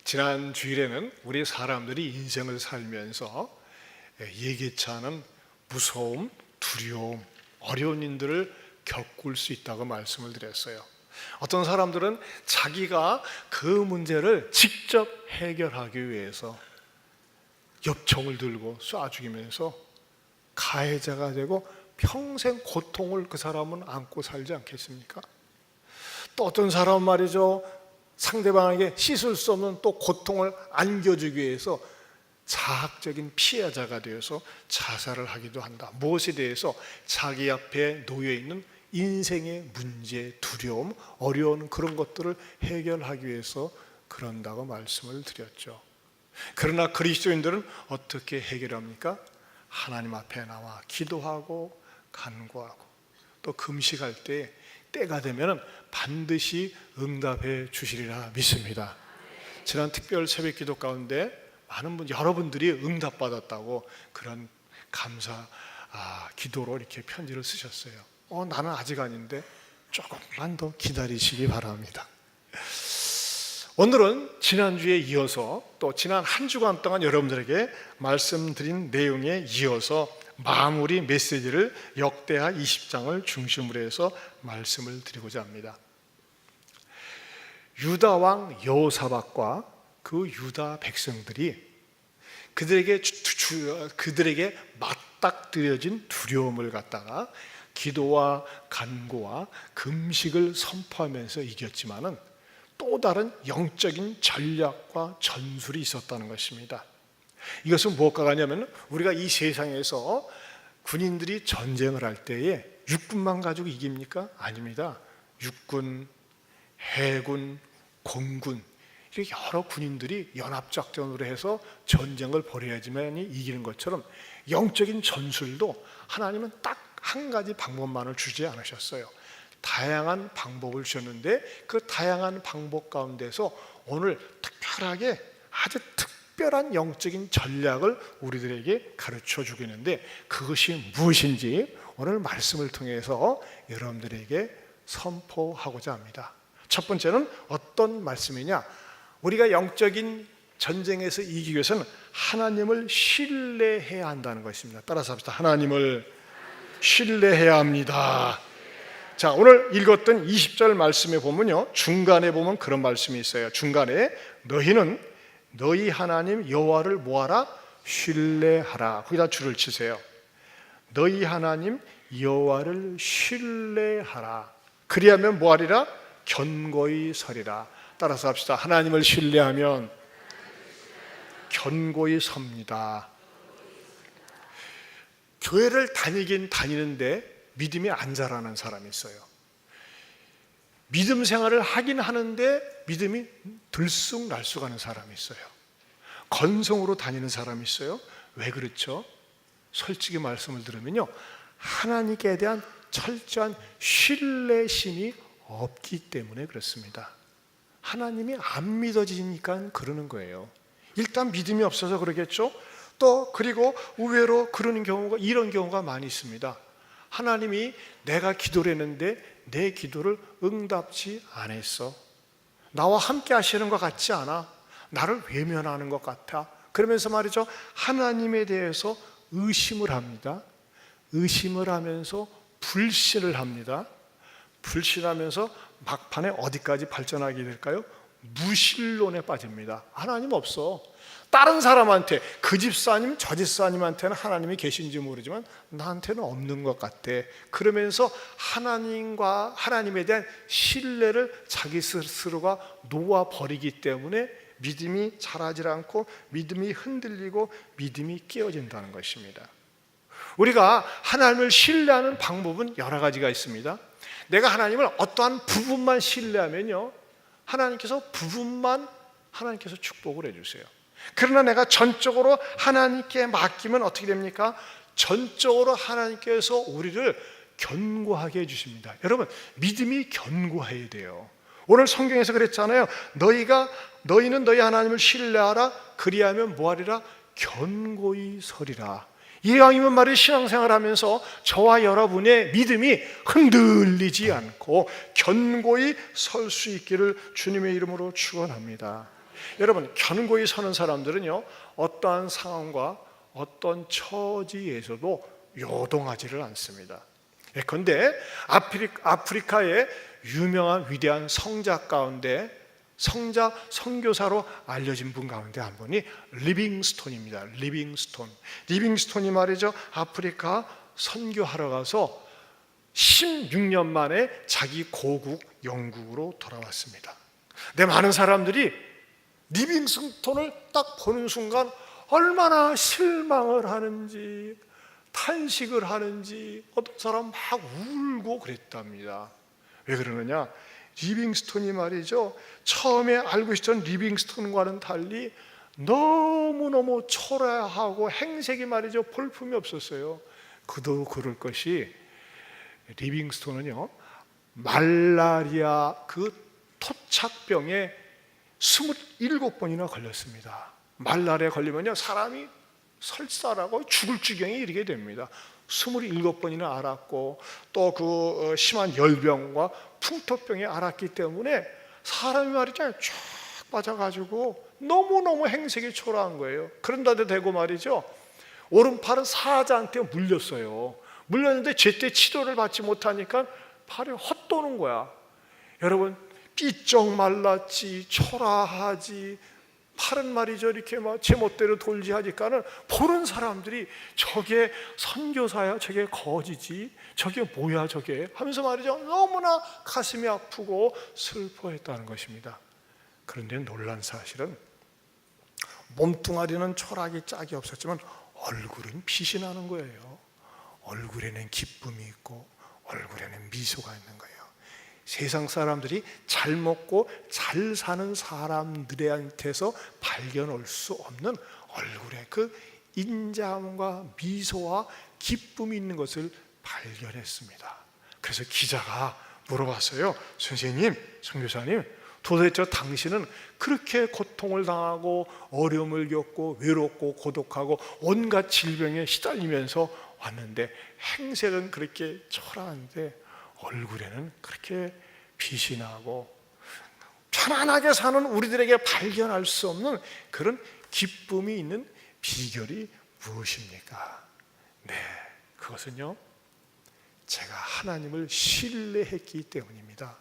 지난 주일에는 우리 사람들이 인생을 살면서 예기치 않은 무서움, 두려움, 어려운 일들을 겪을 수 있다고 말씀을 드렸어요. 어떤 사람들은 자기가 그 문제를 직접 해결하기 위해서 엽총을 들고 쏴 죽이면서 가해자가 되고 평생 고통을 그 사람은 안고 살지 않겠습니까? 또 어떤 사람은 말이죠, 상대방에게 씻을 수 없는 또 고통을 안겨주기 위해서 자학적인 피해자가 되어서 자살을 하기도 한다. 무엇에 대해서? 자기 앞에 놓여있는 인생의 문제, 두려움, 어려운 그런 것들을 해결하기 위해서 그런다고 말씀을 드렸죠. 그러나 그리스도인들은 어떻게 해결합니까? 하나님 앞에 나와 기도하고 간구하고 또 금식할 때 때가 되면 반드시 응답해 주시리라 믿습니다. 지난 특별 새벽 기도 가운데 많은 분, 여러분들이 응답받았다고 그런 감사 기도로 이렇게 편지를 쓰셨어요. 나는 아직 아닌데 조금만 더 기다리시기 바랍니다. 오늘은 지난주에 이어서 또 지난 한 주간 동안 여러분들에게 말씀드린 내용에 이어서 마무리 메시지를 역대하 20장을 중심으로 해서 말씀을 드리고자 합니다. 유다 왕 여호사밧과 그 유다 백성들이 그들에게 맞닥뜨려진 두려움을 갖다가 기도와 간구와 금식을 선포하면서 이겼지만은 또 다른 영적인 전략과 전술이 있었다는 것입니다. 이것은 무엇과 같냐면 우리가 이 세상에서 군인들이 전쟁을 할 때에 육군만 가지고 이깁니까? 아닙니다. 육군, 해군, 공군 이렇게 여러 군인들이 연합작전으로 해서 전쟁을 벌여야지만이 이기는 것처럼 영적인 전술도 하나님은 딱 한 가지 방법만을 주지 않으셨어요. 다양한 방법을 주셨는데 그 다양한 방법 가운데서 오늘 특별하게 아주 특별한 영적인 전략을 우리들에게 가르쳐 주겠는데 그것이 무엇인지 오늘 말씀을 통해서 여러분들에게 선포하고자 합니다. 첫 번째는 어떤 말씀이냐? 우리가 영적인 전쟁에서 이기기 위해서는 하나님을 신뢰해야 한다는 것입니다. 따라서 합시다. 하나님을 신뢰해야 합니다. 자, 오늘 읽었던 20절 말씀에 보면요, 중간에 보면 그런 말씀이 있어요. 중간에 너희는 너희 하나님 여호와를 뭐하라? 신뢰하라. 거기다 줄을 치세요. 너희 하나님 여호와를 신뢰하라. 그리하면 뭐하리라? 견고히 서리라. 따라서 합시다. 하나님을 신뢰하면 견고히 섭니다. 교회를 다니긴 다니는데 믿음이 안 자라는 사람이 있어요. 믿음 생활을 하긴 하는데 믿음이 들쑥날쑥하는 사람이 있어요. 건성으로 다니는 사람이 있어요. 왜 그렇죠? 솔직히 말씀을 들으면요, 하나님께 대한 철저한 신뢰심이 없기 때문에 그렇습니다. 하나님이 안 믿어지니까 그러는 거예요. 일단 믿음이 없어서 그러겠죠. 또 그리고 의외로 그러는 경우가, 이런 경우가 많이 있습니다. 하나님이 내가 기도를 했는데 내 기도를 응답지 않았어. 나와 함께 하시는 것 같지 않아. 나를 외면하는 것 같아. 그러면서 말이죠, 하나님에 대해서 의심을 합니다. 의심을 하면서 불신을 합니다. 불신하면서 막판에 어디까지 발전하게 될까요? 무신론에 빠집니다. 하나님 없어. 다른 사람한테, 그 집사님 저 집사님한테는 하나님이 계신지 모르지만 나한테는 없는 것 같아. 그러면서 하나님과 하나님에 대한 신뢰를 자기 스스로가 놓아버리기 때문에 믿음이 자라지 않고 믿음이 흔들리고 믿음이 깨어진다는 것입니다. 우리가 하나님을 신뢰하는 방법은 여러 가지가 있습니다. 내가 하나님을 어떠한 부분만 신뢰하면요, 하나님께서 축복을 해주세요. 그러나 내가 전적으로 하나님께 맡기면 어떻게 됩니까? 전적으로 하나님께서 우리를 견고하게 해주십니다. 여러분, 믿음이 견고해야 돼요. 오늘 성경에서 그랬잖아요. 너희는 너희 하나님을 신뢰하라. 그리하면 뭐하리라? 견고히 서리라. 이왕이면 말이 신앙생활하면서 저와 여러분의 믿음이 흔들리지 않고 견고히 설 수 있기를 주님의 이름으로 축원합니다. 여러분, 견고히 서는 사람들은요, 어떠한 상황과 어떤 처지에서도 요동하지를 않습니다. 그런데 아프리카의 유명한 위대한 성자 가운데 성자 선교사로 알려진 분 가운데 한 분이 리빙스톤입니다. 리빙스톤이 말이죠, 아프리카 선교하러 가서 16년 만에 자기 고국 영국으로 돌아왔습니다. 근데 많은 사람들이 리빙스톤을 딱 보는 순간 얼마나 실망을 하는지, 탄식을 하는지, 어떤 사람 막 울고 그랬답니다. 왜 그러느냐? 리빙스톤이 말이죠, 처음에 알고 있었던 리빙스톤과는 달리 너무너무 초라하고 행색이 말이죠, 볼품이 없었어요. 그도 그럴 것이, 리빙스톤은요, 말라리아 그 토착병에 27번이나 걸렸습니다. 말라리아 걸리면요, 사람이 설사라고 죽을 지경에 이르게 됩니다. 27번이나 앓았고, 또 그 심한 열병과 풍토병에 앓았기 때문에 사람이 말이죠, 쫙 빠져가지고 너무너무 행색이 초라한 거예요. 그런데도 되고 말이죠, 오른팔은 사자한테 물렸어요. 물렸는데 제때 치료를 받지 못하니까 팔이 헛도는 거야. 여러분, 삐쩍 말랐지, 초라하지, 팔은 말이죠, 이렇게 막 제멋대로 돌지 하니까는 보는 사람들이 저게 선교사야, 저게 거지지, 저게 뭐야 저게 하면서 말이죠, 너무나 가슴이 아프고 슬퍼했다는 것입니다. 그런데 놀란 사실은 몸뚱아리는 초라하게 짝이 없었지만 얼굴은 빛이 나는 거예요. 얼굴에는 기쁨이 있고 얼굴에는 미소가 있는 거예요. 세상 사람들이 잘 먹고 잘 사는 사람들한테서 발견할 수 없는 얼굴에 그 인자함과 미소와 기쁨이 있는 것을 발견했습니다. 그래서 기자가 물어봤어요. 선생님, 선교사님, 도대체 당신은 그렇게 고통을 당하고 어려움을 겪고 외롭고 고독하고 온갖 질병에 시달리면서 왔는데 행색은 그렇게 초라한데 얼굴에는 그렇게 빛이 나고 편안하게 사는 우리들에게 발견할 수 없는 그런 기쁨이 있는 비결이 무엇입니까? 네, 그것은요, 제가 하나님을 신뢰했기 때문입니다.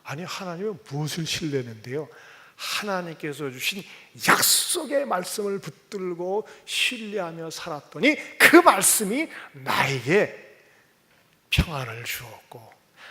아니, 하나님은 무엇을 신뢰했는데요? 하나님께서 주신 약속의 말씀을 붙들고 신뢰하며 살았더니 그 말씀이 나에게 평안을 주었고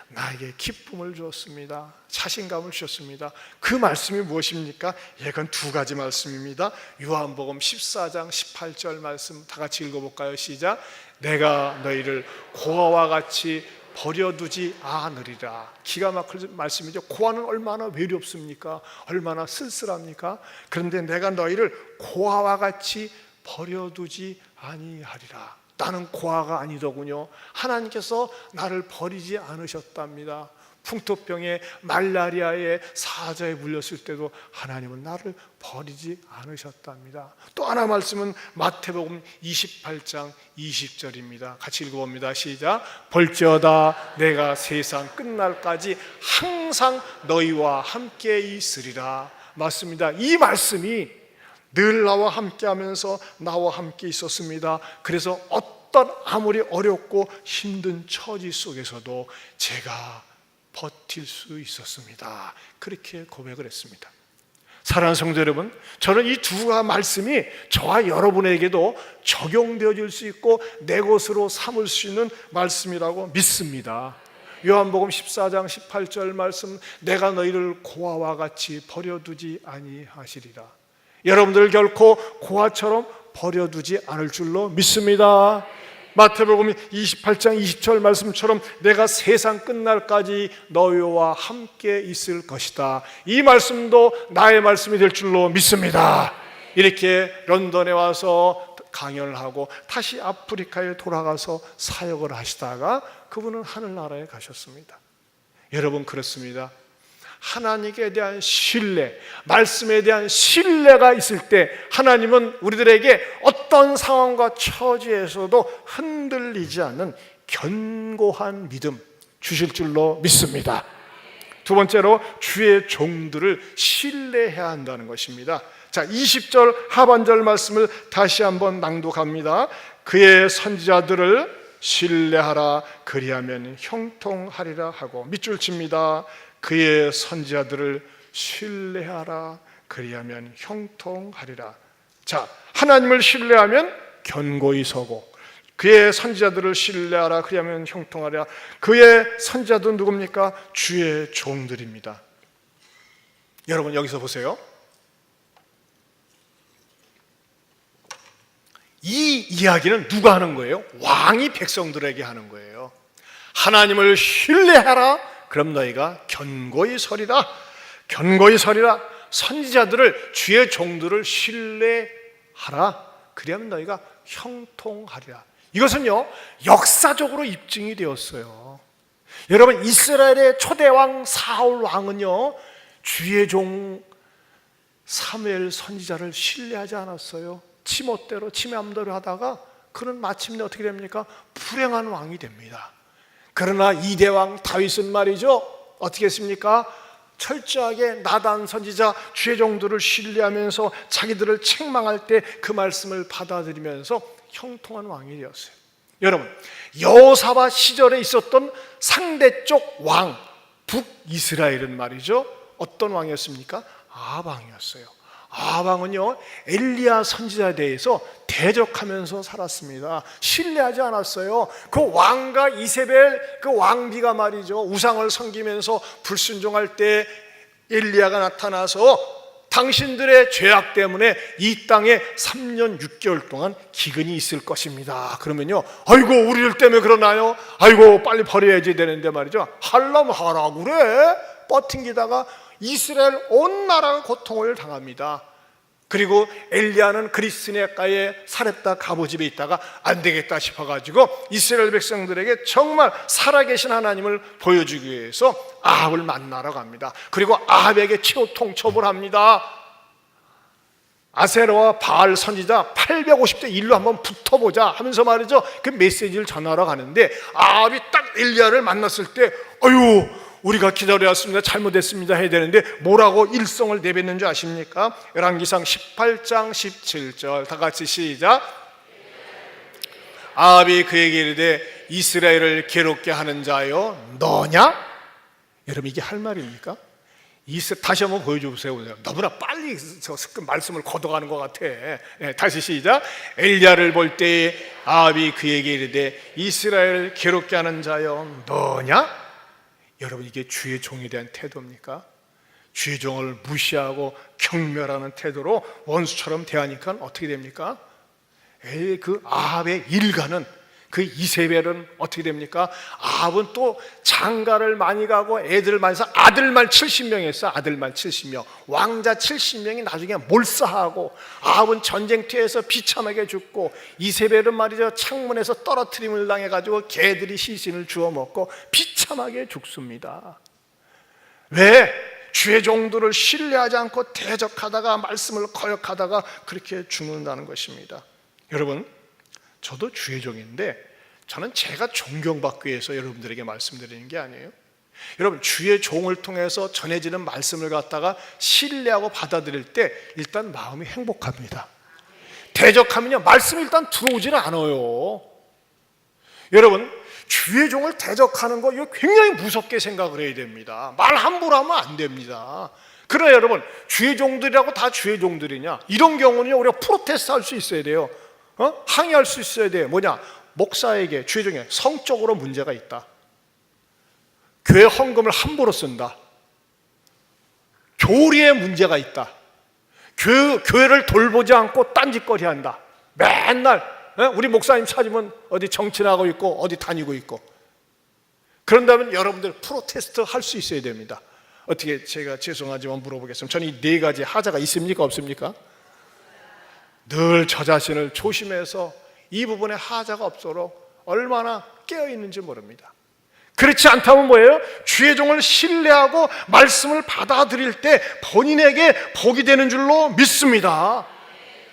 나에게 기쁨을 주었습니다. 자신감을 주었습니다. 그 말씀이 무엇입니까? 이건 두 가지 말씀입니다. 요한복음 14장 18절 말씀 다 같이 읽어볼까요? 시작. 내가 너희를 고아와 같이 버려두지 않으리라. 기가 막힐 말씀이죠. 고아는 얼마나 외롭습니까? 얼마나 쓸쓸합니까? 그런데 내가 너희를 고아와 같이 버려두지 아니하리라. 나는 고아가 아니더군요. 하나님께서 나를 버리지 않으셨답니다. 풍토병에 말라리아에 사자에 물렸을 때도 하나님은 나를 버리지 않으셨답니다. 또 하나 말씀은 마태복음 28장 20절입니다. 같이 읽어봅니다. 시작. 볼지어다 내가 세상 끝날까지 항상 너희와 함께 있으리라. 맞습니다. 이 말씀이 늘 나와 함께 하면서 나와 함께 있었습니다. 그래서 어떤 아무리 어렵고 힘든 처지 속에서도 제가 버틸 수 있었습니다. 그렇게 고백을 했습니다. 사랑하는 성도 여러분, 저는 이 두 말씀이 저와 여러분에게도 적용되어질 수 있고 내 것으로 삼을 수 있는 말씀이라고 믿습니다. 요한복음 14장 18절 말씀, 내가 너희를 고아와 같이 버려두지 아니하시리라. 여러분들 결코 고아처럼 버려두지 않을 줄로 믿습니다. 마태복음 28장 20절 말씀처럼 내가 세상 끝날까지 너희와 함께 있을 것이다. 이 말씀도 나의 말씀이 될 줄로 믿습니다. 이렇게 런던에 와서 강연을 하고 다시 아프리카에 돌아가서 사역을 하시다가 그분은 하늘나라에 가셨습니다. 여러분, 그렇습니다. 하나님께 대한 신뢰, 말씀에 대한 신뢰가 있을 때 하나님은 우리들에게 어떤 상황과 처지에서도 흔들리지 않는 견고한 믿음 주실 줄로 믿습니다. 두 번째로 주의 종들을 신뢰해야 한다는 것입니다. 자, 20절 하반절 말씀을 다시 한번 낭독합니다. 그의 선지자들을 신뢰하라, 그리하면 형통하리라 하고, 밑줄 칩니다. 그의 선지자들을 신뢰하라, 그리하면 형통하리라. 자, 하나님을 신뢰하면 견고히 서고, 그의 선지자들을 신뢰하라, 그리하면 형통하리라. 그의 선지자들은 누굽니까? 주의 종들입니다. 여러분, 여기서 보세요. 이 이야기는 누가 하는 거예요? 왕이 백성들에게 하는 거예요. 하나님을 신뢰하라, 그럼 너희가 견고히 서리라. 견고히 서리라. 선지자들을, 주의 종들을 신뢰하라, 그리하면 너희가 형통하리라. 이것은요, 역사적으로 입증이 되었어요. 여러분, 이스라엘의 초대왕 사울 왕은요, 주의 종 사무엘 선지자를 신뢰하지 않았어요. 지멋대로 지맘대로 하다가 그는 마침내 어떻게 됩니까? 불행한 왕이 됩니다. 그러나 이대왕 다윗은 말이죠, 어떻게 했습니까? 철저하게 나단 선지자 주의 종들을 신뢰하면서 자기들을 책망할 때 그 말씀을 받아들이면서 형통한 왕이 되었어요. 여러분, 여호사밧 시절에 있었던 상대쪽 왕 북이스라엘은 말이죠, 어떤 왕이었습니까? 아합 왕이었어요. 아합 왕은요, 엘리야 선지자에 대해서 대적하면서 살았습니다. 신뢰하지 않았어요. 그 왕과 이세벨, 그 왕비가 말이죠, 우상을 섬기면서 불순종할 때 엘리야가 나타나서 당신들의 죄악 때문에 이 땅에 3년 6개월 동안 기근이 있을 것입니다. 그러면요, 아이고 우리들 때문에 그러나요? 아이고 빨리 버려야지 되는데 말이죠, 하려면 하라고 그래. 버팅기다가 이스라엘 온 나라가 고통을 당합니다. 그리고 엘리야는 그리스네가의 사렙다 가보집에 있다가 안 되겠다 싶어가지고 이스라엘 백성들에게 정말 살아계신 하나님을 보여주기 위해서 아합을 만나러 갑니다. 그리고 아합에게 치호통첩을 합니다. 아세라와 바알 선지자 850대 1로 한번 붙어보자 하면서 말이죠, 그 메시지를 전하러 가는데, 아합이 딱 엘리야를 만났을 때 아유 우리가 기다려왔습니다, 잘못했습니다 해야 되는데 뭐라고 일성을 내뱉는 줄 아십니까? 열왕기상 18장 17절 다 같이 시작. 아합이 그에게 이르되 이스라엘을 괴롭게 하는 자여 너냐? 여러분, 이게 할 말입니까? 다시 한번 보여주세요. 너무나 빨리 저 말씀을 걷어가는 것 같아. 다시 시작. 엘리야를 볼 때에 아합이 그에게 이르되 이스라엘을 괴롭게 하는 자여 너냐? 여러분, 이게 주의 종에 대한 태도입니까? 주의 종을 무시하고 경멸하는 태도로 원수처럼 대하니까 어떻게 됩니까? 그 아합의 일가는, 그 이세벨은 어떻게 됩니까? 아합은 또 장가를 많이 가고 애들을 많이 해서 아들만 70명 했어. 아들만 70명. 왕자 70명이 나중에 몰사하고, 아합은 전쟁터에서 비참하게 죽고, 이세벨은 말이죠, 창문에서 떨어뜨림을 당해가지고 개들이 시신을 주워 먹고 비참하게 죽습니다. 왜? 주의 종들을 신뢰하지 않고 대적하다가 말씀을 거역하다가 그렇게 죽는다는 것입니다. 여러분, 저도 주의 종인데 저는 제가 존경받기 위해서 여러분들에게 말씀드리는 게 아니에요. 여러분, 주의 종을 통해서 전해지는 말씀을 갖다가 신뢰하고 받아들일 때 일단 마음이 행복합니다. 대적하면요, 말씀이 일단 들어오지는 않아요. 여러분, 주의 종을 대적하는 거 이거 굉장히 무섭게 생각을 해야 됩니다. 말 함부로 하면 안 됩니다. 그러나 여러분, 주의 종들이라고 다 주의 종들이냐? 이런 경우는요, 우리가 프로테스트 할 수 있어야 돼요. 항의할 수 있어야 돼요. 뭐냐? 목사에게, 주의 종에 성적으로 문제가 있다. 교회 헌금을 함부로 쓴다. 교리에 문제가 있다. 교회를 돌보지 않고 딴짓거리 한다. 맨날 우리 목사님 찾으면 어디 정치나고 있고 어디 다니고 있고. 그런다면 여러분들 프로테스트 할 수 있어야 됩니다. 어떻게, 제가 죄송하지만 물어보겠습니다. 저는 이 네 가지 하자가 있습니까, 없습니까? 늘 저 자신을 조심해서 이 부분에 하자가 없도록 얼마나 깨어있는지 모릅니다. 그렇지 않다면 뭐예요? 주의 종을 신뢰하고 말씀을 받아들일 때 본인에게 복이 되는 줄로 믿습니다.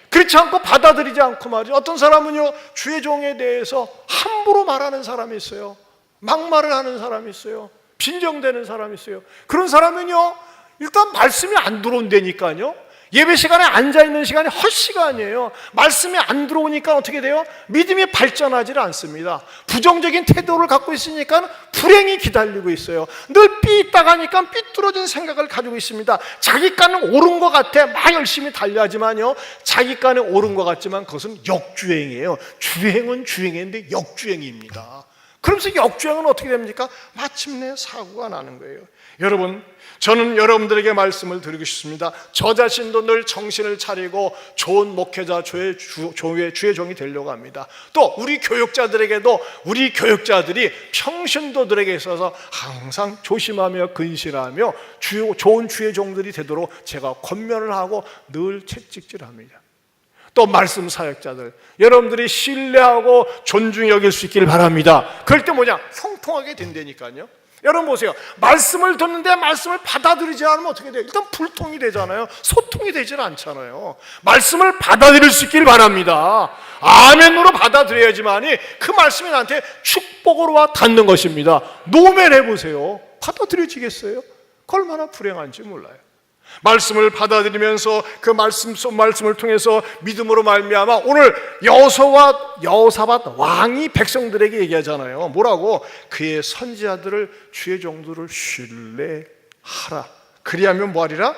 그렇지 않고 받아들이지 않고 말이죠, 어떤 사람은요, 주의 종에 대해서 함부로 말하는 사람이 있어요. 막말을 하는 사람이 있어요. 빈정되는 사람이 있어요. 그런 사람은요, 일단 말씀이 안 들어온다니까요. 예배 시간에 앉아있는 시간이 헛시간이에요. 말씀이 안 들어오니까 어떻게 돼요? 믿음이 발전하지 않습니다. 부정적인 태도를 갖고 있으니까 불행이 기다리고 있어요. 늘 삐딱하니까 삐뚤어진 생각을 가지고 있습니다. 자기가는 옳은 것 같아 막 열심히 달려하지만요, 자기가는 옳은 것 같지만 그것은 역주행이에요. 주행은 주행인데 역주행입니다. 그러면서 역주행은 어떻게 됩니까? 마침내 사고가 나는 거예요. 여러분, 저는 여러분들에게 말씀을 드리고 싶습니다. 저 자신도 늘 정신을 차리고 좋은 목회자, 주의 종이 되려고 합니다. 또 우리 교육자들에게도, 우리 교육자들이 평신도들에게 있어서 항상 조심하며 근신하며 좋은 주의 종들이 되도록 제가 권면을 하고 늘 채찍질합니다. 또 말씀 사역자들, 여러분들이 신뢰하고 존중히 여길 수 있기를 바랍니다. 그럴 때 뭐냐? 형통하게 된다니까요. 여러분 보세요. 말씀을 듣는데 말씀을 받아들이지 않으면 어떻게 돼요? 일단 불통이 되잖아요. 소통이 되질 않잖아요. 말씀을 받아들일 수 있기를 바랍니다. 아멘으로 받아들여야지만이 그 말씀이 나한테 축복으로 와 닿는 것입니다. 노면해 보세요. 받아들여지겠어요? 얼마나 불행한지 몰라요. 말씀을 받아들이면서 그 말씀을 통해서 믿음으로 말미암아 오늘 여호사밧 왕이 백성들에게 얘기하잖아요. 뭐라고? 그의 선지자들을, 주의 종들을 신뢰하라. 그리하면 뭐하리라?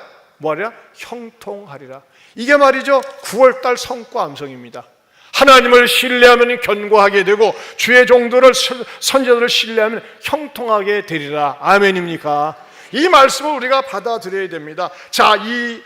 형통하리라. 이게 말이죠, 9월달 성과 암송입니다. 하나님을 신뢰하면 견고하게 되고 주의 종들을, 선지자들을 신뢰하면 형통하게 되리라. 아멘입니까? 이 말씀을 우리가 받아들여야 됩니다. 자, 이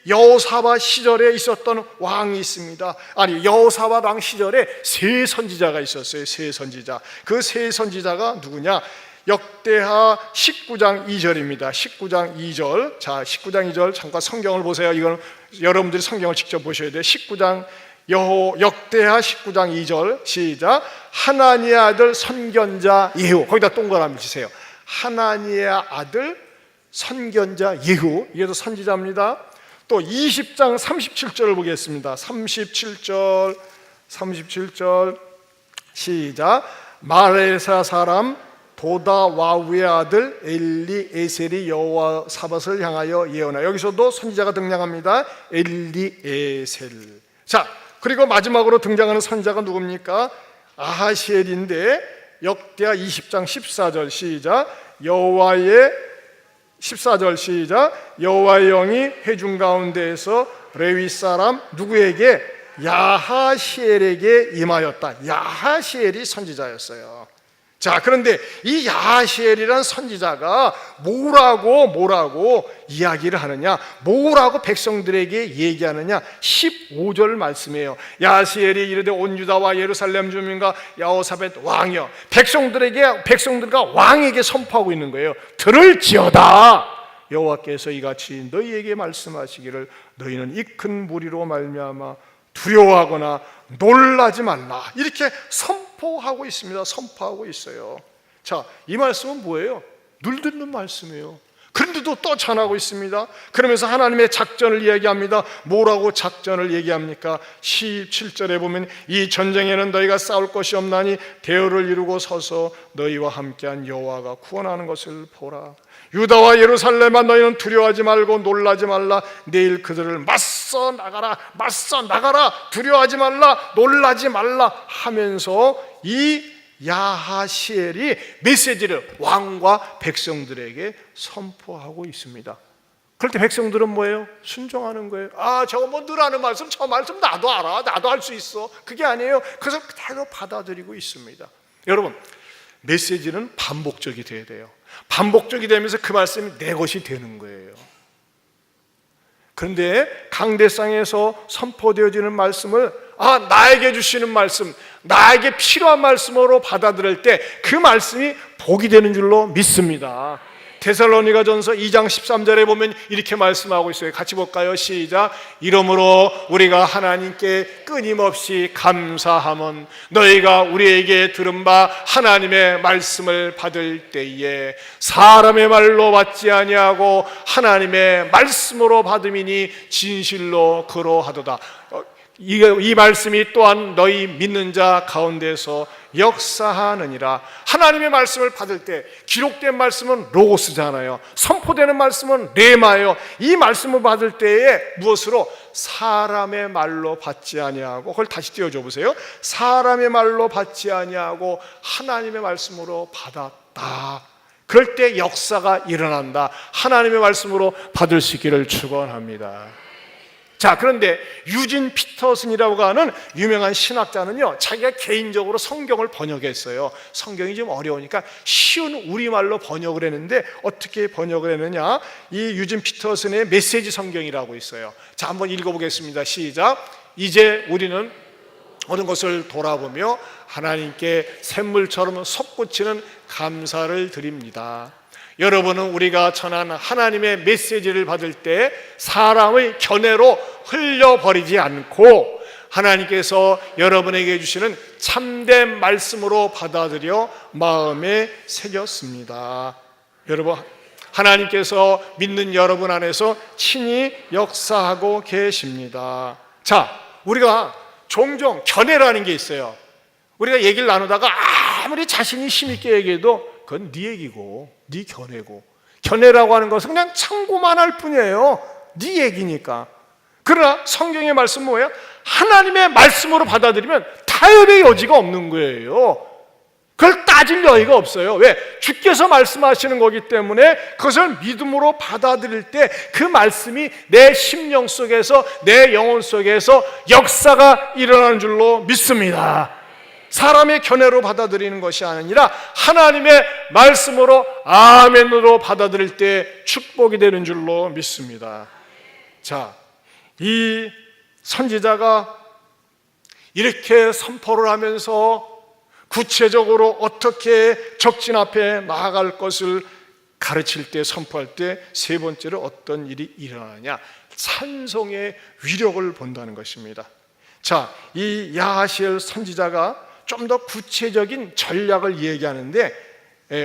여호사밧 시절에 있었던 왕이 있습니다. 아니, 여호사밧 왕 시절에 세 선지자가 있었어요. 세 선지자. 그 세 선지자가 누구냐? 역대하 19장 2절입니다. 19장 2절. 자, 19장 2절 잠깐 성경을 보세요. 이건 여러분들이 성경을 직접 보셔야 돼요. 19장 역대하 19장 2절 시작. 하나니의 아들 선견자 예후. 거기다 동그라미 치세요. 하나니의 아들 선견자 예후, 이게도 선지자입니다. 또 20장 37절을 보겠습니다. 37절 시작. 마레사 사람 도다와우의 아들 엘리에셀이 여호사밧을 향하여 예언하여. 여기서도 선지자가 등장합니다. 엘리에셀. 자, 그리고 마지막으로 등장하는 선지자가 누굽니까? 아하시엘인데 역대하 20장 14절 시작. 여호와의 14절 시작. 여호와의 영이 회중 가운데에서 레위 사람 누구에게? 야하시엘에게 임하였다. 야하시엘이 선지자였어요. 자, 그런데 이 야하시엘이란 선지자가 뭐라고 이야기를 하느냐, 뭐라고 백성들에게 얘기하느냐. 15절 말씀이에요. 야하시엘이 이르되 온 유다와 예루살렘 주민과 여호사밧 왕이여. 백성들과 왕에게 선포하고 있는 거예요. 들을지어다. 여호와께서 이같이 너희에게 말씀하시기를 너희는 이 큰 무리로 말미암아 두려워하거나 놀라지 말라. 이렇게 선포하고 있습니다. 선포하고 있어요. 자, 이 말씀은 뭐예요? 늘 듣는 말씀이에요. 그런데도 또 전하고 있습니다. 그러면서 하나님의 작전을 이야기합니다. 뭐라고 작전을 얘기합니까? 17절에 보면 이 전쟁에는 너희가 싸울 것이 없나니 대열을 이루고 서서 너희와 함께한 여호와가 구원하는 것을 보라. 유다와 예루살렘아 너희는 두려워하지 말고 놀라지 말라. 내일 그들을 맞서 나가라. 두려워하지 말라, 놀라지 말라 하면서 이 야하시엘이 메시지를 왕과 백성들에게 선포하고 있습니다. 그럴 때 백성들은 뭐예요? 순종하는 거예요. 아, 저거 뭐 늘 하는 말씀, 저 말씀 나도 알아, 나도 할 수 있어. 그게 아니에요. 그래서 그대로 받아들이고 있습니다. 여러분, 메시지는 반복적이 돼야 돼요. 반복적이 되면서 그 말씀이 내 것이 되는 거예요. 그런데 강대상에서 선포되어지는 말씀을 나에게 주시는 말씀, 나에게 필요한 말씀으로 받아들일 때 그 말씀이 복이 되는 줄로 믿습니다. 데살로니가전서 2장 13절에 보면 이렇게 말씀하고 있어요. 같이 볼까요? 시작. 이러므로 우리가 하나님께 끊임없이 감사함은 너희가 우리에게 들은 바 하나님의 말씀을 받을 때에 사람의 말로 받지 아니하고 하나님의 말씀으로 받음이니 진실로 그러하도다. 이 말씀이 또한 너희 믿는 자 가운데서 역사하느니라. 하나님의 말씀을 받을 때 기록된 말씀은 로고스잖아요. 선포되는 말씀은 레마예요. 이 말씀을 받을 때에 무엇으로? 사람의 말로 받지 아니하고, 그걸 다시 띄워줘 보세요. 사람의 말로 받지 아니하고 하나님의 말씀으로 받았다. 그럴 때 역사가 일어난다. 하나님의 말씀으로 받을 수 있기를 축원합니다. 자, 그런데 유진 피터슨이라고 하는 유명한 신학자는요, 자기가 개인적으로 성경을 번역했어요. 성경이 좀 어려우니까 쉬운 우리말로 번역을 했는데 어떻게 번역을 했느냐? 이 유진 피터슨의 메시지 성경이라고 있어요. 자, 한번 읽어보겠습니다. 시작. 이제 우리는 모든 것을 돌아보며 하나님께 샘물처럼 솟구치는 감사를 드립니다. 여러분은 우리가 전한 하나님의 메시지를 받을 때 사람의 견해로 흘려버리지 않고 하나님께서 여러분에게 주시는 참된 말씀으로 받아들여 마음에 새겼습니다. 여러분, 하나님께서 믿는 여러분 안에서 친히 역사하고 계십니다. 자, 우리가 종종 견해라는 게 있어요. 우리가 얘기를 나누다가 아무리 자신이 힘있게 얘기해도 그건 네 얘기고 네 견해고, 견해라고 하는 것은 그냥 참고만 할 뿐이에요. 네 얘기니까. 그러나 성경의 말씀은 뭐예요? 하나님의 말씀으로 받아들이면 타협의 여지가 없는 거예요. 그걸 따질 여지가 없어요. 왜? 주께서 말씀하시는 거기 때문에 그것을 믿음으로 받아들일 때 그 말씀이 내 심령 속에서, 내 영혼 속에서 역사가 일어나는 줄로 믿습니다. 사람의 견해로 받아들이는 것이 아니라 하나님의 말씀으로 아멘으로 받아들일 때 축복이 되는 줄로 믿습니다. 자, 이 선지자가 이렇게 선포를 하면서 구체적으로 어떻게 적진 앞에 나아갈 것을 가르칠 때, 선포할 때 세 번째로 어떤 일이 일어나냐? 찬송의 위력을 본다는 것입니다. 자, 이 야하시엘 선지자가 좀 더 구체적인 전략을 얘기하는데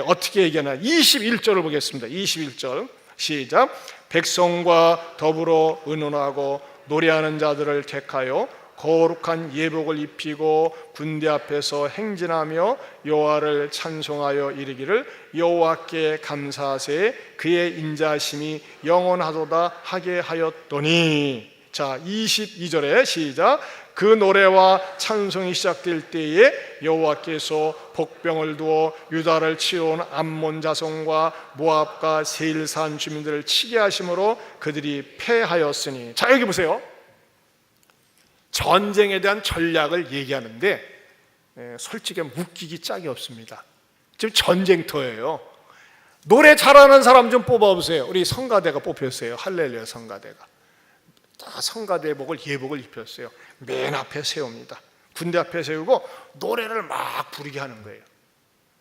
어떻게 얘기하나? 21절을 보겠습니다. 21절 시작. 백성과 더불어 의논하고 노래하는 자들을 택하여 거룩한 예복을 입히고 군대 앞에서 행진하며 여호와를 찬송하여 이르기를 여호와께 감사하세 그의 인자하심이 영원하도다 하게 하였더니. 자, 22절에 시작. 그 노래와 찬송이 시작될 때에 여호와께서 복병을 두어 유다를 치러온 암몬 자손과 모압과 세일산 주민들을 치게 하심으로 그들이 패하였으니. 자, 여기 보세요. 전쟁에 대한 전략을 얘기하는데 솔직히 웃기기 짝이 없습니다. 지금 전쟁터예요. 노래 잘하는 사람 좀 뽑아보세요. 우리 성가대가 뽑혔어요. 할렐루야 성가대가. 다 성가대복을 예복을 입혔어요. 맨 앞에 세웁니다. 군대 앞에 세우고 노래를 막 부르게 하는 거예요.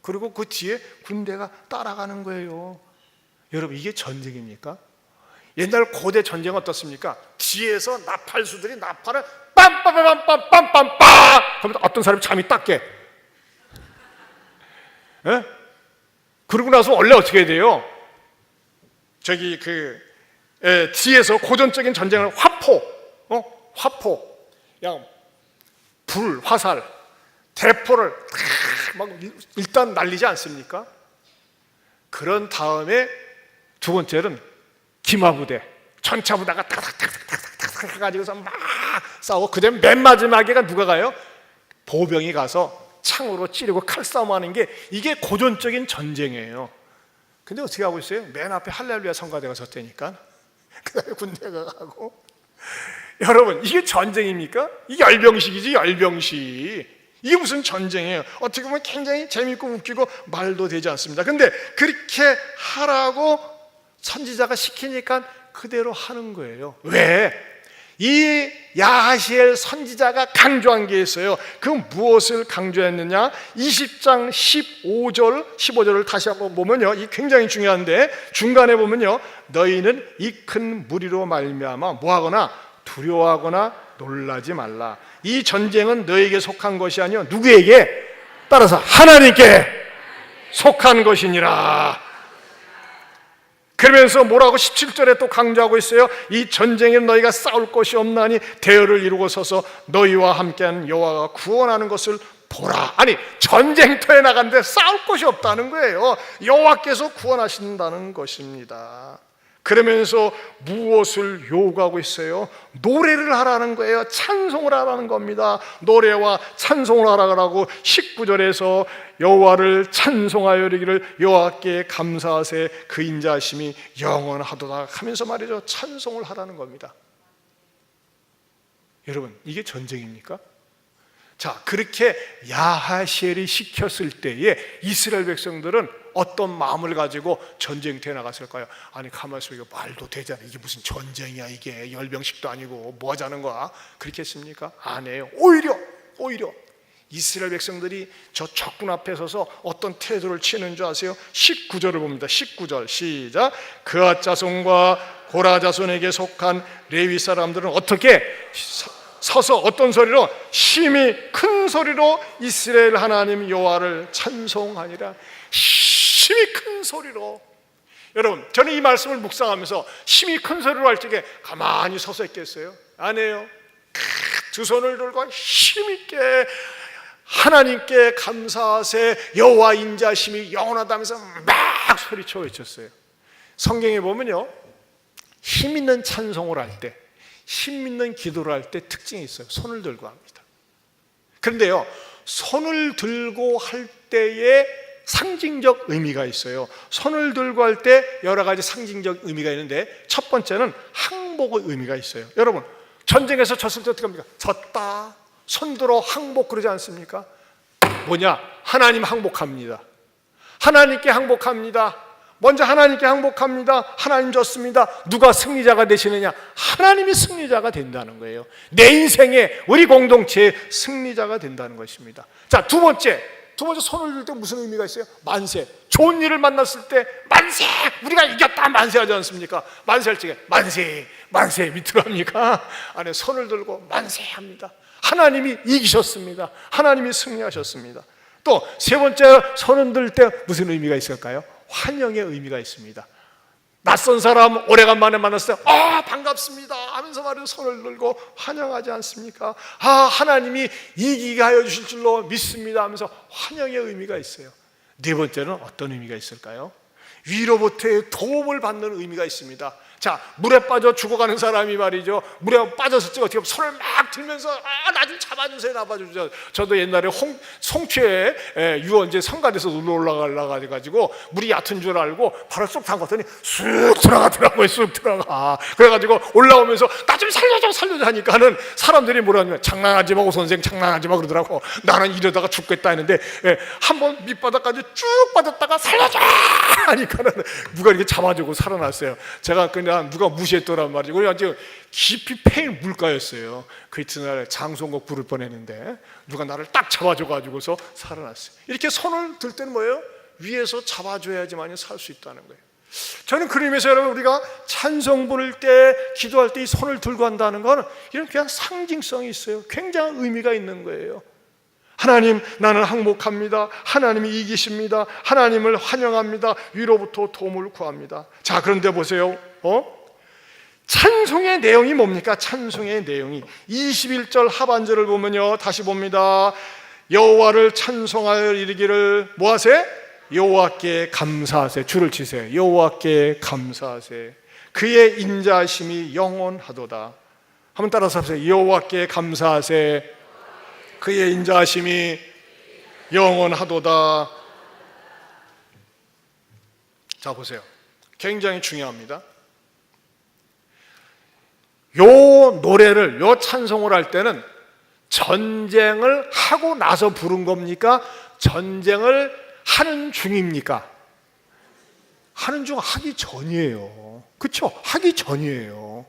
그리고 그 뒤에 군대가 따라가는 거예요. 여러분, 이게 전쟁입니까? 옛날 고대 전쟁 어떻습니까? 뒤에서 나팔수들이 나팔을 빰빰빰빰빰빰빰 그러면 어떤 사람이 잠이 딱 깨. 예? 그러고 나서 원래 어떻게 해야 돼요? 저기 뒤에서 고전적인 전쟁을 화포, 그냥 불, 화살, 대포를 막 일단 날리지 않습니까? 그런 다음에 두 번째는 기마부대, 전차부대가 탁탁탁탁탁 해가지고서 막 싸우고, 그 다음에 맨 마지막에가 누가 가요? 보병이 가서 창으로 찌르고 칼싸움하는 게, 이게 고전적인 전쟁이에요. 근데 어떻게 하고 있어요? 맨 앞에 할렐루야 성가대가 섰다니까. 그 다음에 군대가 가고. 여러분, 이게 전쟁입니까? 이게 열병식이지, 열병식. 이게 무슨 전쟁이에요? 어떻게 보면 굉장히 재밌고 웃기고 말도 되지 않습니다. 근데 그렇게 하라고 선지자가 시키니까 그대로 하는 거예요. 왜? 이 야하시엘 선지자가 강조한 게 있어요. 그 무엇을 강조했느냐? 20장 15절을 다시 한번 보면요, 이 굉장히 중요한데, 중간에 보면요, 너희는 이 큰 무리로 말미암아 뭐하거나 두려워하거나 놀라지 말라. 이 전쟁은 너에게 속한 것이 아니요 누구에게? 따라서 하나님께 속한 것이니라. 그러면서 뭐라고 17절에 또 강조하고 있어요? 이 전쟁에 너희가 싸울 것이 없나니 대열을 이루고 서서 너희와 함께하는 여호와가 구원하는 것을 보라. 아니, 전쟁터에 나갔는데 싸울 곳이 없다는 거예요. 여호와께서 구원하신다는 것입니다. 그러면서 무엇을 요구하고 있어요? 노래를 하라는 거예요. 찬송을 하라는 겁니다. 노래와 찬송을 하라고 19절에서 여호와를 찬송하여 이르기를 여호와께 감사하세 그 인자하심이 영원하도다 하면서 말이죠. 찬송을 하라는 겁니다. 여러분, 이게 전쟁입니까? 자, 그렇게 야하시엘이 시켰을 때에 이스라엘 백성들은 어떤 마음을 가지고 전쟁터에 나갔을까요? 아니, 가만히 있어, 이거 말도 되잖아. 이게 무슨 전쟁이야, 이게 열병식도 아니고 뭐 하자는 거야? 그렇게 했습니까? 안 해요. 오히려 이스라엘 백성들이 저 적군 앞에 서서 어떤 태도를 취하는 줄 아세요? 19절을 봅니다. 19절 시작. 그앗 자손과 고라 자손에게 속한 레위 사람들은 어떻게 서서 어떤 소리로? 심히 큰 소리로 이스라엘 하나님 여호와를 찬송하니라. 심히 큰 소리로. 여러분, 저는 이 말씀을 묵상하면서 심히 큰 소리로 할 적에 가만히 서서 있겠어요? 안 해요. 두 손을 들고 힘있게 하나님께 감사하세 여호와 인자심이 영원하다면서 막 소리쳐 외쳤어요. 성경에 보면요, 힘 있는 찬송을 할 때, 힘 있는 기도를 할 때 특징이 있어요. 손을 들고 합니다. 그런데요, 손을 들고 할 때에 상징적 의미가 있어요. 손을 들고 할 때 여러 가지 상징적 의미가 있는데, 첫 번째는 항복의 의미가 있어요. 여러분, 전쟁에서 졌을 때 어떻게 합니까? 졌다, 손들어 항복 그러지 않습니까? 뭐냐? 하나님 항복합니다. 하나님께 항복합니다. 먼저 하나님께 항복합니다. 하나님 졌습니다. 누가 승리자가 되시느냐? 하나님이 승리자가 된다는 거예요. 내 인생에, 우리 공동체의 승리자가 된다는 것입니다. 자, 두 번째 손을 들 때 무슨 의미가 있어요? 만세. 좋은 일을 만났을 때 만세, 우리가 이겼다 만세하지 않습니까? 만세할 적에 만세 밑으로 합니까? 안에 손을 들고 만세합니다. 하나님이 이기셨습니다. 하나님이 승리하셨습니다. 또 세 번째, 손을 들 때 무슨 의미가 있을까요? 환영의 의미가 있습니다. 낯선 사람 오래간만에 만났을 때 반갑습니다 하면서 말이죠, 손을 들고 환영하지 않습니까? 하나님이 이기게 하여 주실 줄로 믿습니다 하면서 환영의 의미가 있어요. 네 번째는 어떤 의미가 있을까요? 위로부터의 도움을 받는 의미가 있습니다. 자, 물에 빠져 죽어가는 사람이 말이죠, 물에 빠졌을 때 어떻게 손을 막 들면서 나 좀 잡아주세요, 잡아주세요. 저도 옛날에 송취에 유원제 성가대에서 놀러 올라가려고 가지고 물이 얕은 줄 알고 발을 쏙 담갔더니 쑥 들어가더라고요. 쑥 들어가. 그래가지고 올라오면서 나 좀 살려줘 하니까는 사람들이 뭐라 하냐면 장난하지 마고 선생, 장난하지 마 그러더라고. 나는 이러다가 죽겠다 했는데 한번 밑바닥까지 쭉 빠졌다가 살려줘 하니까는 누가 이렇게 잡아주고 살아났어요. 제가 그냥 누가 무시했더란 말이죠. 그래가지고 깊이 패인 물가였어요. 그 이튿날 장송곡 부를 뻔했는데 누가 나를 딱 잡아줘가지고서 살아났어요. 이렇게 손을 들 때는 뭐예요? 위에서 잡아줘야지만 살 수 있다는 거예요. 저는 그런 의미에서 여러분, 우리가 찬송 부를 때, 기도할 때 이 손을 들고 한다는 건 이런 그냥 상징성이 있어요. 굉장한 의미가 있는 거예요. 하나님, 나는 항복합니다. 하나님이 이기십니다. 하나님을 환영합니다. 위로부터 도움을 구합니다. 자, 그런데 보세요. 찬송의 내용이 뭡니까? 찬송의 내용이 21절 하반절을 보면요, 다시 봅니다. 여호와를 찬송하여 이르기를 뭐하세? 여호와께 감사하세. 줄을 치세요. 여호와께 감사하세. 그의 인자하심이 영원하도다. 한번 따라서 하세요. 여호와께 감사하세. 그의 인자하심이 영원하도다. 자, 보세요. 굉장히 중요합니다. 요 노래를, 요 찬송을 할 때는 전쟁을 하고 나서 부른 겁니까? 전쟁을 하는 중입니까? 하는 중, 하기 전이에요. 그렇죠? 하기 전이에요.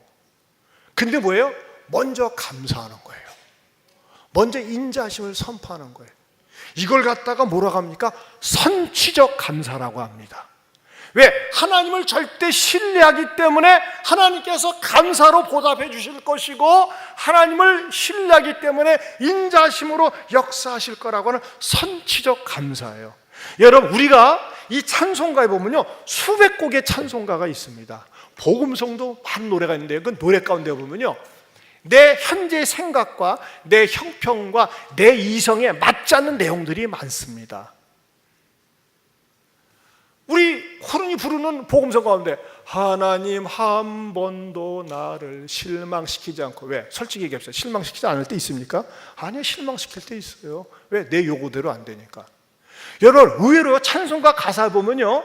근데 뭐예요? 먼저 감사하는 거예요. 먼저 인자하심을 선포하는 거예요. 이걸 갖다가 뭐라고 합니까? 선취적 감사라고 합니다. 왜? 하나님을 절대 신뢰하기 때문에 하나님께서 감사로 보답해 주실 것이고, 하나님을 신뢰하기 때문에 인자심으로 역사하실 거라고 하는 선취적 감사예요. 여러분, 우리가 이 찬송가에 보면요, 수백 곡의 찬송가가 있습니다. 복음성도 많은 노래가 있는데요, 그 노래 가운데 보면요, 내 현재 생각과 내 형평과 내 이성에 맞지 않는 내용들이 많습니다. 우리 호른이 부르는 복음서 가운데 하나님 한 번도 나를 실망시키지 않고, 왜? 솔직히 얘기합시다. 실망시키지 않을 때 있습니까? 아니요, 실망시킬 때 있어요. 왜? 내 요구대로 안 되니까. 여러분, 의외로 찬송가 가사 보면요,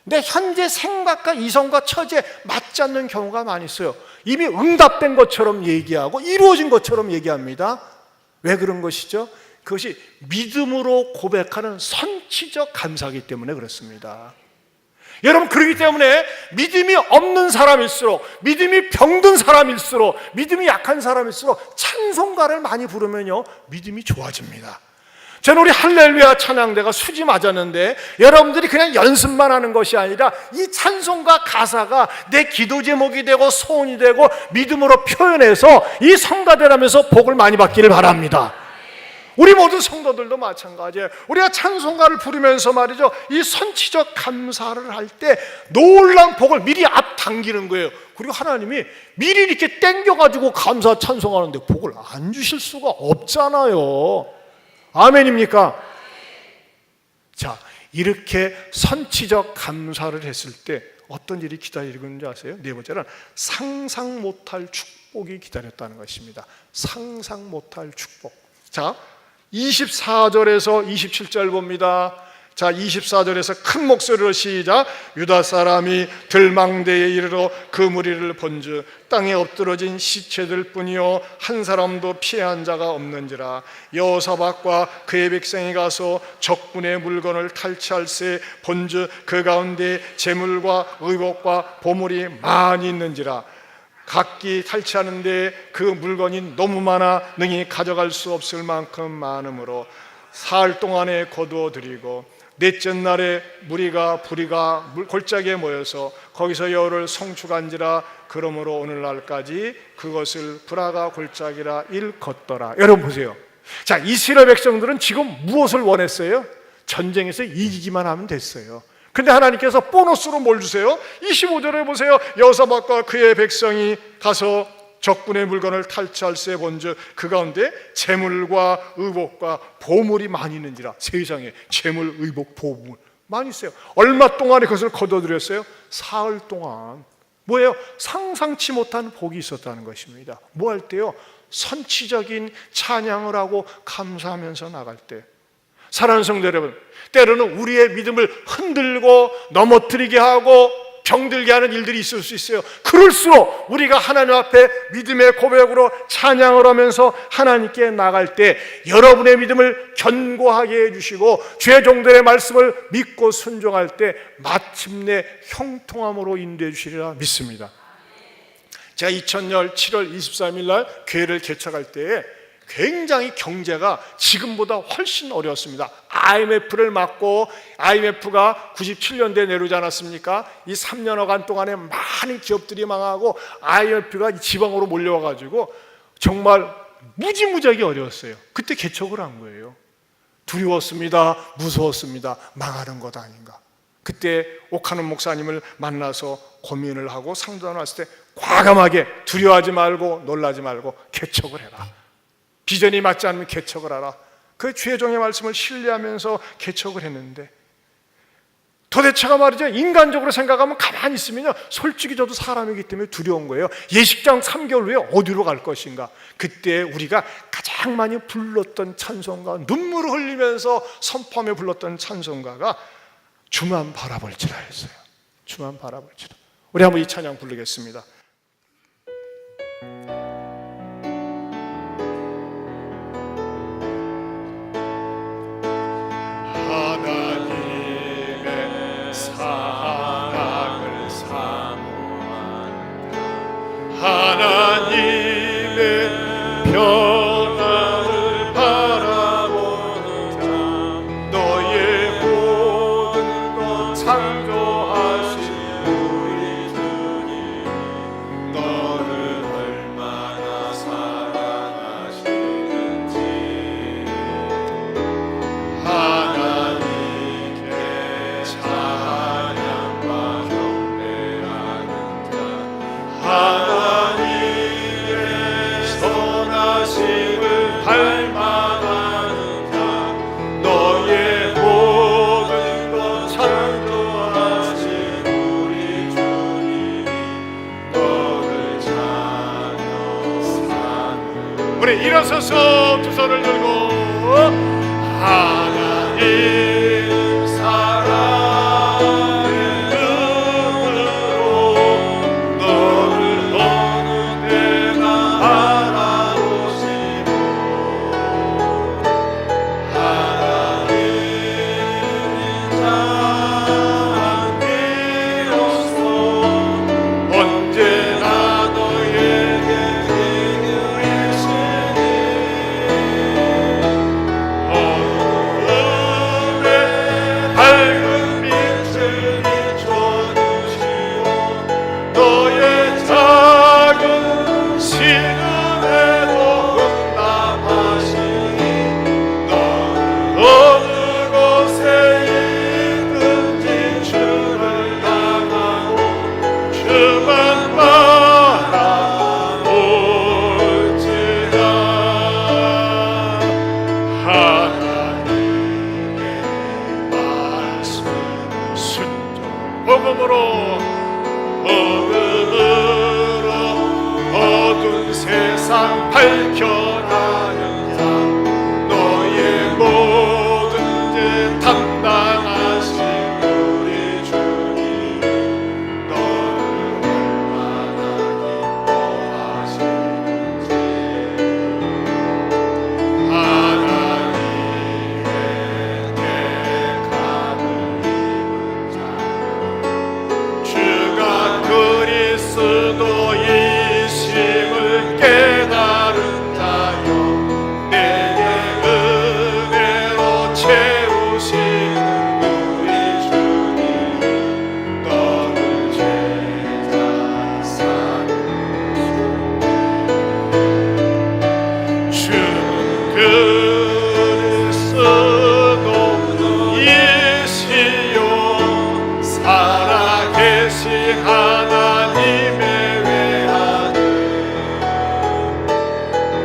내 현재 생각과 이성과 처지에 맞지 않는 경우가 많이 있어요. 이미 응답된 것처럼 얘기하고 이루어진 것처럼 얘기합니다. 왜 그런 것이죠? 그것이 믿음으로 고백하는 선취적 감사이기 때문에 그렇습니다. 여러분, 그렇기 때문에 믿음이 없는 사람일수록, 믿음이 병든 사람일수록, 믿음이 약한 사람일수록 찬송가를 많이 부르면요, 믿음이 좋아집니다. 저는 우리 할렐루야 찬양대가 수지 맞았는데, 여러분들이 그냥 연습만 하는 것이 아니라 이 찬송가 가사가 내 기도 제목이 되고 소원이 되고 믿음으로 표현해서 이 성가대라면서 복을 많이 받기를 바랍니다. 우리 모든 성도들도 마찬가지예요. 우리가 찬송가를 부르면서 말이죠, 이 선취적 감사를 할 때 놀라운 복을 미리 앞당기는 거예요. 그리고 하나님이 미리 이렇게 땡겨가지고 감사 찬송하는데 복을 안 주실 수가 없잖아요. 아멘입니까? 자, 이렇게 선취적 감사를 했을 때 어떤 일이 기다리고 있는지 아세요? 네 번째는 상상 못할 축복이 기다렸다는 것입니다. 상상 못할 축복. 자, 24절에서 27절 봅니다. 자, 24절에서 큰 목소리로 시작. 유다 사람이 들망대에 이르러 그 무리를 본즉 땅에 엎드러진 시체들 뿐이요 한 사람도 피한 자가 없는지라. 여호사밧과 그의 백성이 가서 적군의 물건을 탈취할세 본즉 그 가운데 재물과 의복과 보물이 많이 있는지라. 각기 탈취하는데 그 물건이 너무 많아 능히 가져갈 수 없을 만큼 많으므로 사흘 동안에 거두어 드리고 넷째 날에 무리가 골짜기에 모여서 거기서 여호를 송축한지라. 그러므로 오늘날까지 그것을 브라가 골짜기라 일컫더라. 여러분 보세요. 자, 이스라엘 백성들은 지금 무엇을 원했어요? 전쟁에서 이기기만 하면 됐어요. 근데 하나님께서 보너스로 뭘 주세요? 25절에 보세요. 여호사밧과 그의 백성이 가서 적군의 물건을 탈취할세 본즉 그 가운데 재물과 의복과 보물이 많이 있는지라. 세상에 재물, 의복, 보물 많이 있어요. 얼마 동안에 그것을 거둬들였어요? 사흘 동안. 뭐예요? 상상치 못한 복이 있었다는 것입니다. 뭐 할 때요? 선취적인 찬양을 하고 감사하면서 나갈 때. 사랑하는 성도 여러분, 때로는 우리의 믿음을 흔들고 넘어뜨리게 하고 병들게 하는 일들이 있을 수 있어요. 그럴수록 우리가 하나님 앞에 믿음의 고백으로 찬양을 하면서 하나님께 나갈 때 여러분의 믿음을 견고하게 해주시고 죄종들의 말씀을 믿고 순종할 때 마침내 형통함으로 인도해 주시리라 믿습니다. 제가 2000년 7월 23일 날 교회를 개척할 때에 굉장히 경제가 지금보다 훨씬 어려웠습니다. IMF를 맞고, IMF가 97년대에 내려오지 않았습니까? 이 3년여간 동안에 많은 기업들이 망하고 IMF가 지방으로 몰려와가지고 정말 무지무지하게 어려웠어요. 그때 개척을 한 거예요. 두려웠습니다. 무서웠습니다. 망하는 것 아닌가. 그때 옥하는 목사님을 만나서 고민을 하고 상담을 했을 때 과감하게 두려워하지 말고 놀라지 말고 개척을 해라. 비전이 맞지 않으면 개척을 하라. 그 주의 종의 말씀을 신뢰하면서 개척을 했는데, 도대체가 말이죠, 인간적으로 생각하면 가만히 있으면요, 솔직히 저도 사람이기 때문에 두려운 거예요. 예식장 3개월 후에 어디로 갈 것인가. 그때 우리가 가장 많이 불렀던 찬송가, 눈물을 흘리면서 선포하며 불렀던 찬송가가 주만 바라볼지라 했어요. 주만 바라볼지라. 우리 한번 이 찬양 부르겠습니다. 하나님의 사랑을 사모한다. 하나님의 변화를 바라보는다. 너의 모든 것 창조하신 우리 주님 하심을 닮아가는 자 너의 모든 것 창조하신 우리 주님이 너를 찬양하는 우리 일어서서 두 손을 들고 하나님 사랑의 눈으로 너를 어느 때나 알아보시고 하나님이 자비로서 언제나 너에게 기울이시니 어둠에 밝은 빛을 비춰주시오 너의 작은 신음에도 응답하시니 너는 어느 곳에 있든지 주를 나가고 주만 바라볼지라 하나님의 말씀 순종 복음으로 어두운 세상 밝혀나는 자 너의 모든 죄 담당하신 우리 주님 너를 얼마나 기뻐하시는지 하나님의 택함을 입은 자 주가 그리스도이심을 깨달은 자여 내게 은혜로 채우시는 우리 주님 너를 제자 삼으소 주는 그리스도이시요 살아계신 하나님의 외아들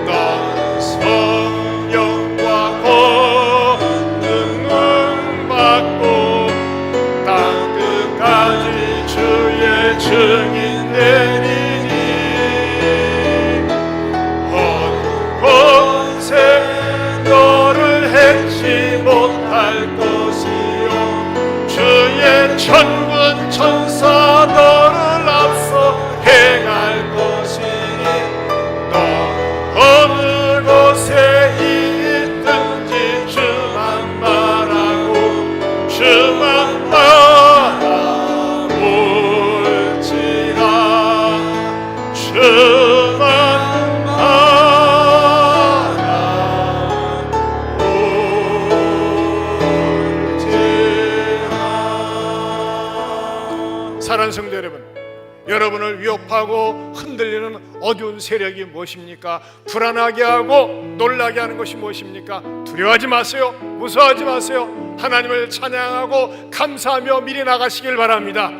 너는 성령과 권능을 받고 땅 끝까지 주의 증인 되리니 어느 권세 너를 해치 못할 것이요 주의 천군 천사 너를 앞서 행할 것이니 너 어느 곳에 있든지 주만 바라고 주만 바라볼지라 주만 바라볼지라 사랑하는 성도 여러분 여러분을 위협하고 흔들리는 어두운 세력이 무엇입니까? 불안하게 하고 놀라게 하는 것이 무엇입니까? 두려워하지 마세요. 무서워하지 마세요. 하나님을 찬양하고 감사하며 미리 나가시길 바랍니다.